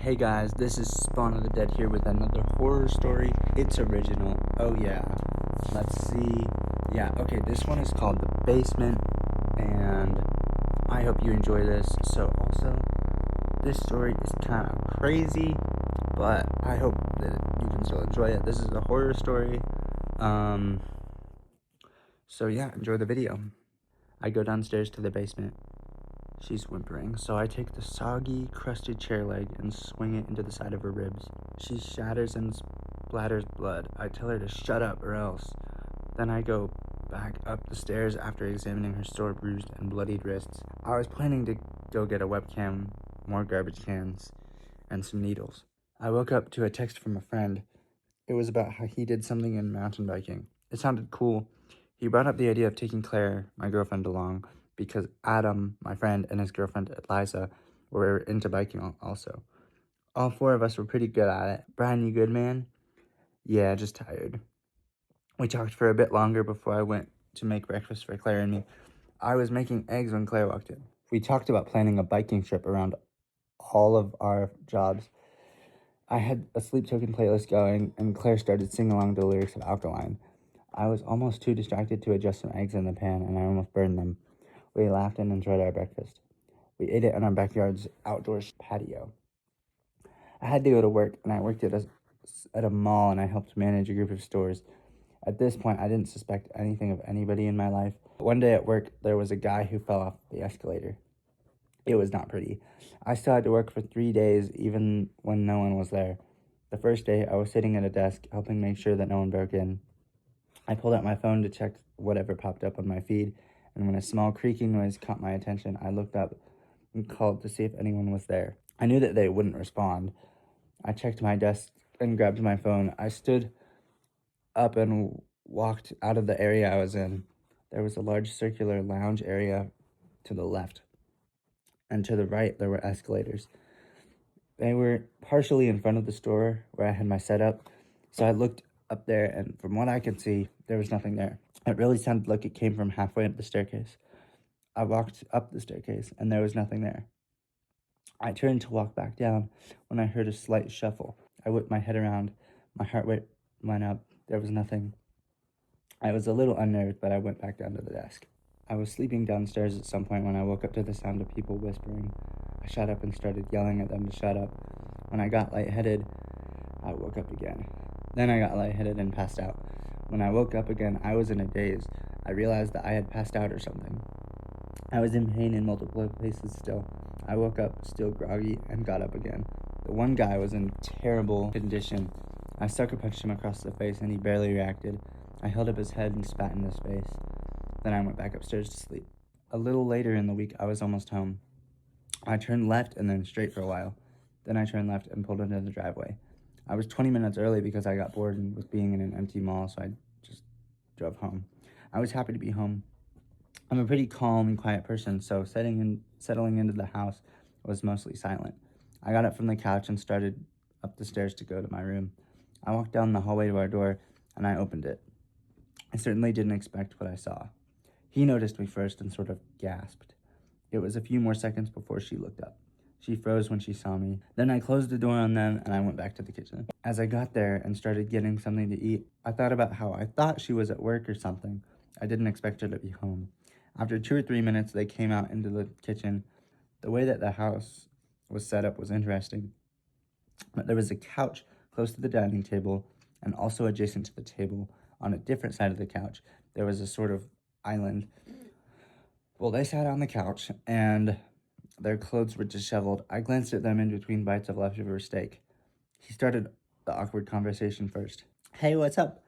Hey guys, this is Spawn of the Dead here with another horror story. It's original. Oh yeah. Let's see. Yeah, okay, this one is called The Basement, and I hope you enjoy this. So also, this story is kind of crazy, but I hope that you can still enjoy it. This is a horror story. So yeah, enjoy the video. I go downstairs to the basement. She's whimpering, so I take the soggy, crusted chair leg and swing it into the side of her ribs. She shatters and splatters blood. I tell her to shut up or else. Then I go back up the stairs after examining her sore, bruised, and bloodied wrists. I was planning to go get a webcam, more garbage cans, and some needles. I woke up to a text from a friend. It was about how he did something in mountain biking. It sounded cool. He brought up the idea of taking Claire, my girlfriend, along, because Adam, my friend, and his girlfriend Eliza were into biking also. All four of us were pretty good at it. Brian, you good, man? Yeah, just tired. We talked for a bit longer before I went to make breakfast for Claire and me. I was making eggs when Claire walked in. We talked about planning a biking trip around all of our jobs. I had a sleep token playlist going, and Claire started singing along to the lyrics of Alkaline. I was almost too distracted to adjust some eggs in the pan, and I almost burned them. We laughed and enjoyed our breakfast. We ate it in our backyard's outdoors patio. I had to go to work, and I worked at a mall, and I helped manage a group of stores. At this point, I didn't suspect anything of anybody in my life. One day at work, there was a guy who fell off the escalator. It was not pretty. I still had to work for 3 days, even when no one was there. The first day, I was sitting at a desk, helping make sure that no one broke in. I pulled out my phone to check whatever popped up on my feed, and when a small creaking noise caught my attention, I looked up and called to see if anyone was there. I knew that they wouldn't respond. I checked my desk and grabbed my phone. I stood up and walked out of the area I was in. There was a large circular lounge area to the left, and to the right there were escalators. They were partially in front of the store where I had my setup, so I looked up there, and from what I could see, there was nothing there. It really sounded like it came from halfway up the staircase. I walked up the staircase, and there was nothing there. I turned to walk back down when I heard a slight shuffle. I whipped my head around. My heart rate went up. There was nothing. I was a little unnerved, but I went back down to the desk. I was sleeping downstairs at some point when I woke up to the sound of people whispering. I shut up and started yelling at them to shut up. When I got lightheaded, I woke up again. Then I got lightheaded and passed out. When I woke up again, I was in a daze. I realized that I had passed out or something. I was in pain in multiple places still. I woke up still groggy and got up again. The one guy was in terrible condition. I sucker punched him across the face and he barely reacted. I held up his head and spat in his face. Then I went back upstairs to sleep. A little later in the week, I was almost home. I turned left and then straight for a while. Then I turned left and pulled into the driveway. I was 20 minutes early because I got bored with being in an empty mall, so I just drove home. I was happy to be home. I'm a pretty calm and quiet person, so settling into the house was mostly silent. I got up from the couch and started up the stairs to go to my room. I walked down the hallway to our door, and I opened it. I certainly didn't expect what I saw. He noticed me first and sort of gasped. It was a few more seconds before she looked up. She froze when she saw me. Then I closed the door on them, and I went back to the kitchen. As I got there and started getting something to eat, I thought about how I thought she was at work or something. I didn't expect her to be home. After 2 or 3 minutes, they came out into the kitchen. The way that the house was set up was interesting. But there was a couch close to the dining table, and also adjacent to the table, on a different side of the couch, there was a sort of island. Well, they sat on the couch, and their clothes were disheveled. I glanced at them in between bites of leftover steak. He started the awkward conversation first. Hey, what's up?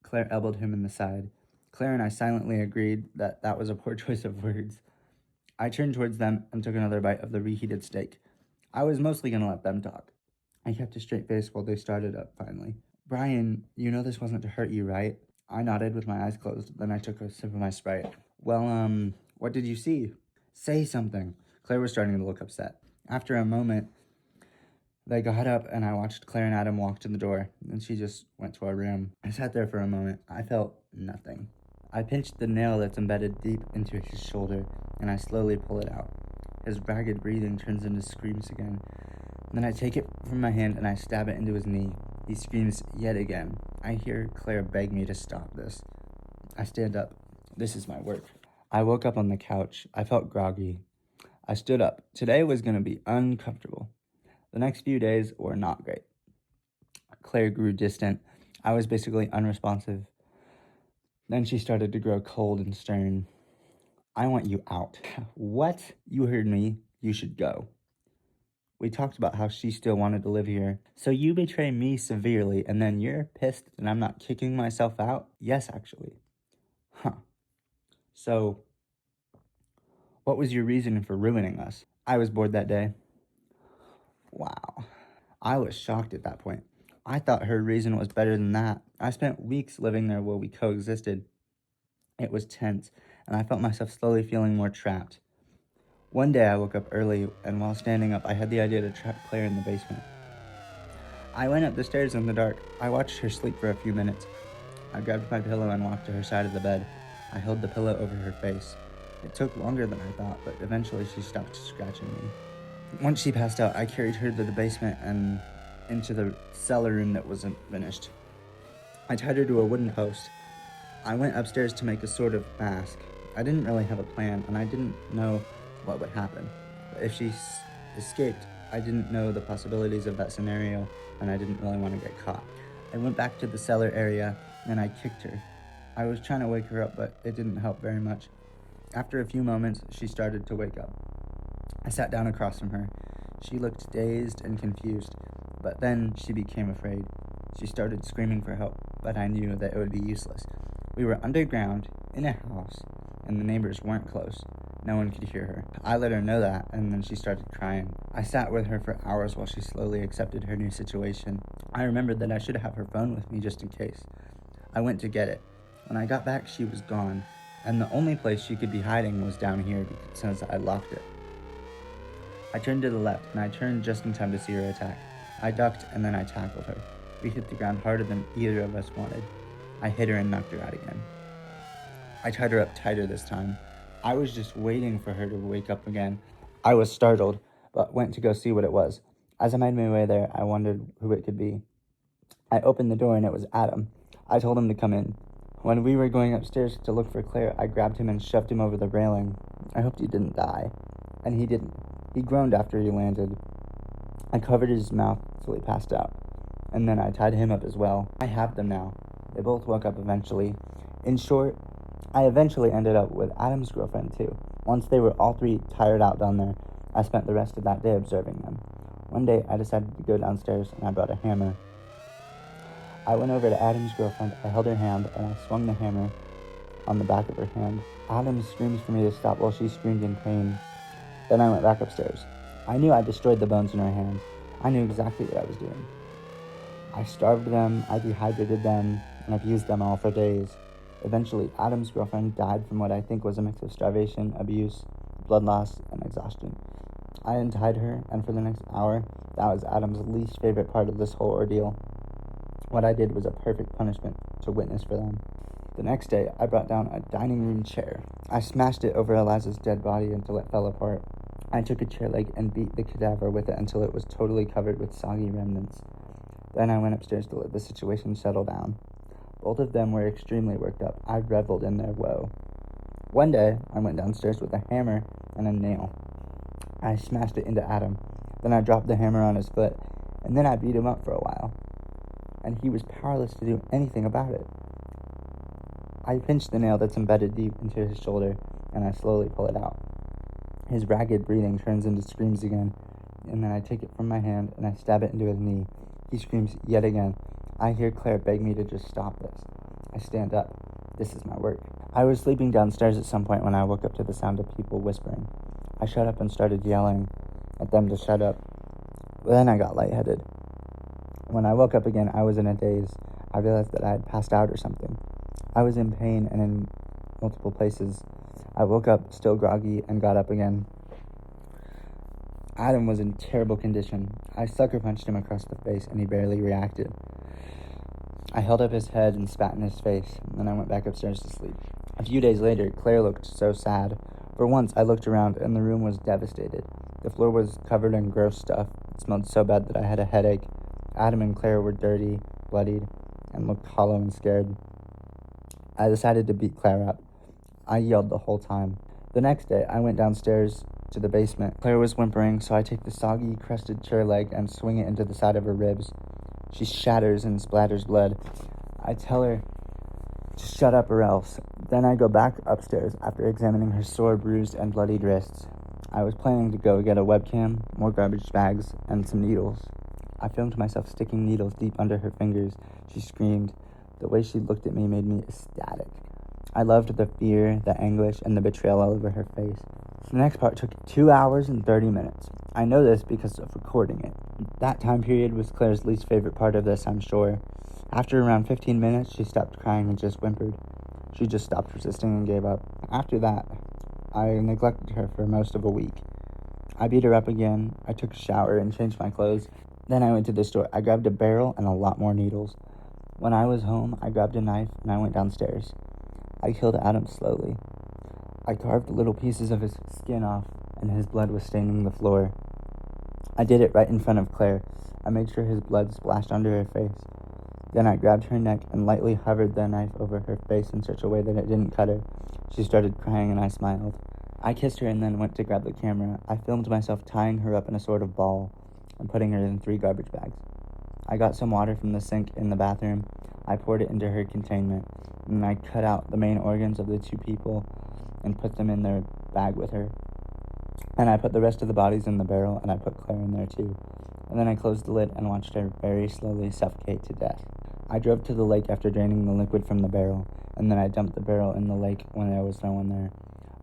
Claire elbowed him in the side. Claire and I silently agreed that that was a poor choice of words. I turned towards them and took another bite of the reheated steak. I was mostly going to let them talk. I kept a straight face while they started up finally. Brian, you know this wasn't to hurt you, right? I nodded with my eyes closed. Then I took a sip of my Sprite. Well, what did you see? Say something. Claire was starting to look upset. After a moment, they got up and I watched Claire and Adam walk to the door. Then she just went to our room. I sat there for a moment. I felt nothing. I pinched the nail that's embedded deep into his shoulder, and I slowly pull it out. His ragged breathing turns into screams again. Then I take it from my hand and I stab it into his knee. He screams yet again. I hear Claire beg me to stop this. I stand up. This is my work. I woke up on the couch. I felt groggy. I stood up. Today was going to be uncomfortable. The next few days were not great. Claire grew distant. I was basically unresponsive. Then she started to grow cold and stern. I want you out. What? You heard me. You should go. We talked about how she still wanted to live here. So you betray me severely, and then you're pissed that I'm not kicking myself out? Yes, actually. Huh. So, what was your reason for ruining us? I was bored that day. Wow. I was shocked at that point. I thought her reason was better than that. I spent weeks living there while we coexisted. It was tense, and I felt myself slowly feeling more trapped. One day I woke up early, and while standing up, I had the idea to trap Claire in the basement. I went up the stairs in the dark. I watched her sleep for a few minutes. I grabbed my pillow and walked to her side of the bed. I held the pillow over her face. It took longer than I thought, but eventually she stopped scratching me. Once she passed out, I carried her to the basement and into the cellar room that wasn't finished. I tied her to a wooden post. I went upstairs to make a sort of mask. I didn't really have a plan, and I didn't know what would happen. But if she escaped, I didn't know the possibilities of that scenario, and I didn't really want to get caught. I went back to the cellar area, and I kicked her. I was trying to wake her up, but it didn't help very much. After a few moments, she started to wake up. I sat down across from her. She looked dazed and confused, but then she became afraid. She started screaming for help, but I knew that it would be useless. We were underground, in a house, and the neighbors weren't close. No one could hear her. I let her know that, and then she started crying. I sat with her for hours while she slowly accepted her new situation. I remembered that I should have her phone with me just in case. I went to get it. When I got back, she was gone, and the only place she could be hiding was down here since I locked it. I turned to the left, and I turned just in time to see her attack. I ducked, and then I tackled her. We hit the ground harder than either of us wanted. I hit her and knocked her out again. I tied her up tighter this time. I was just waiting for her to wake up again. I was startled, but went to go see what it was. As I made my way there, I wondered who it could be. I opened the door and it was Adam. I told him to come in. When we were going upstairs to look for Claire, I grabbed him and shoved him over the railing. I hoped he didn't die. And he didn't. He groaned after he landed. I covered his mouth till he passed out. And then I tied him up as well. I have them now. They both woke up eventually. In short, I eventually ended up with Adam's girlfriend too. Once they were all three tired out down there, I spent the rest of that day observing them. One day I decided to go downstairs and I brought a hammer. I went over to Adam's girlfriend, I held her hand, and I swung the hammer on the back of her hand. Adam screamed for me to stop while she screamed in pain. Then I went back upstairs. I knew I destroyed the bones in her hands. I knew exactly what I was doing. I starved them, I dehydrated them, and abused them all for days. Eventually, Adam's girlfriend died from what I think was a mix of starvation, abuse, blood loss, and exhaustion. I untied her, and for the next hour, that was Adam's least favorite part of this whole ordeal. What I did was a perfect punishment to witness for them. The next day, I brought down a dining room chair. I smashed it over Eliza's dead body until it fell apart. I took a chair leg and beat the cadaver with it until it was totally covered with soggy remnants. Then I went upstairs to let the situation settle down. Both of them were extremely worked up. I reveled in their woe. One day, I went downstairs with a hammer and a nail. I smashed it into Adam. Then I dropped the hammer on his foot, and then I beat him up for a while. And he was powerless to do anything about it. I pinched the nail that's embedded deep into his shoulder, and I slowly pull it out. His ragged breathing turns into screams again, and then I take it from my hand and I stab it into his knee. He screams yet again. I hear Claire beg me to just stop this. I stand up. This is my work. I was sleeping downstairs at some point when I woke up to the sound of people whispering. I shut up and started yelling at them to shut up. Then I got lightheaded. When I woke up again, I was in a daze. I realized that I had passed out or something. I was in pain and in multiple places. I woke up still groggy and got up again. Adam was in terrible condition. I sucker punched him across the face and he barely reacted. I held up his head and spat in his face, and then I went back upstairs to sleep. A few days later, Claire looked so sad. For once, I looked around and the room was devastated. The floor was covered in gross stuff. It smelled so bad that I had a headache. Adam and Claire were dirty, bloodied, and looked hollow and scared. I decided to beat Claire up. I yelled the whole time. The next day, I went downstairs to the basement. Claire was whimpering, so I take the soggy, crusted chair leg and swing it into the side of her ribs. She shatters and splatters blood. I tell her to shut up or else. Then I go back upstairs after examining her sore, bruised, and bloodied wrists. I was planning to go get a webcam, more garbage bags, and some needles. I filmed myself sticking needles deep under her fingers. She screamed. The way she looked at me made me ecstatic. I loved the fear, the anguish, and the betrayal all over her face. The next part took 2 hours and 30 minutes. I know this because of recording it. That time period was Claire's least favorite part of this, I'm sure. After around 15 minutes, she stopped crying and just whimpered. She just stopped resisting and gave up. After that, I neglected her for most of a week. I beat her up again. I took a shower and changed my clothes. Then I went to the store. I grabbed a barrel and a lot more needles. When I was home, I grabbed a knife and I went downstairs. I killed Adam slowly. I carved little pieces of his skin off, and his blood was staining the floor. I did it right in front of Claire. I made sure his blood splashed onto her face. Then I grabbed her neck and lightly hovered the knife over her face in such a way that it didn't cut her. She started crying and I smiled. I kissed her and then went to grab the camera. I filmed myself tying her up in a sort of ball and putting her in 3 garbage bags. I got some water from the sink in the bathroom. I poured it into her containment, and I cut out the main organs of the 2 people and put them in their bag with her. And I put the rest of the bodies in the barrel, and I put Claire in there too. And then I closed the lid and watched her very slowly suffocate to death. I drove to the lake after draining the liquid from the barrel, and then I dumped the barrel in the lake when there was no one there.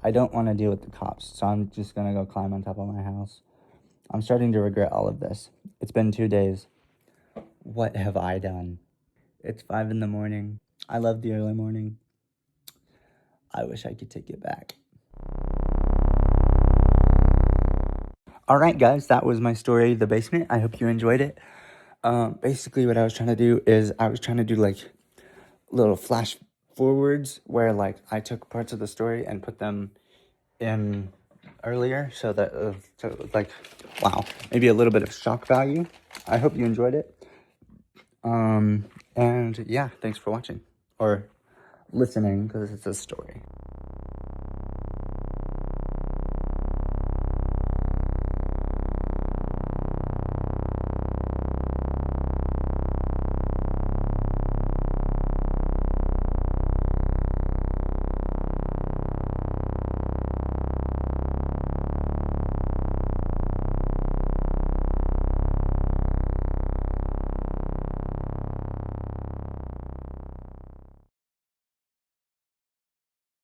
I don't want to deal with the cops, so I'm just gonna go climb on top of my house. I'm starting to regret all of this. It's been 2 days. What have I done? It's 5 in the morning. I love the early morning. I wish I could take it back. Alright guys, that was my story, The Basement. I hope you enjoyed it. Basically what I was trying to do is I was trying to do like little flash forwards where like I took parts of the story and put them in earlier so that like, wow, maybe a little bit of shock value. I hope you enjoyed it. And yeah, thanks for watching or listening because it's a story.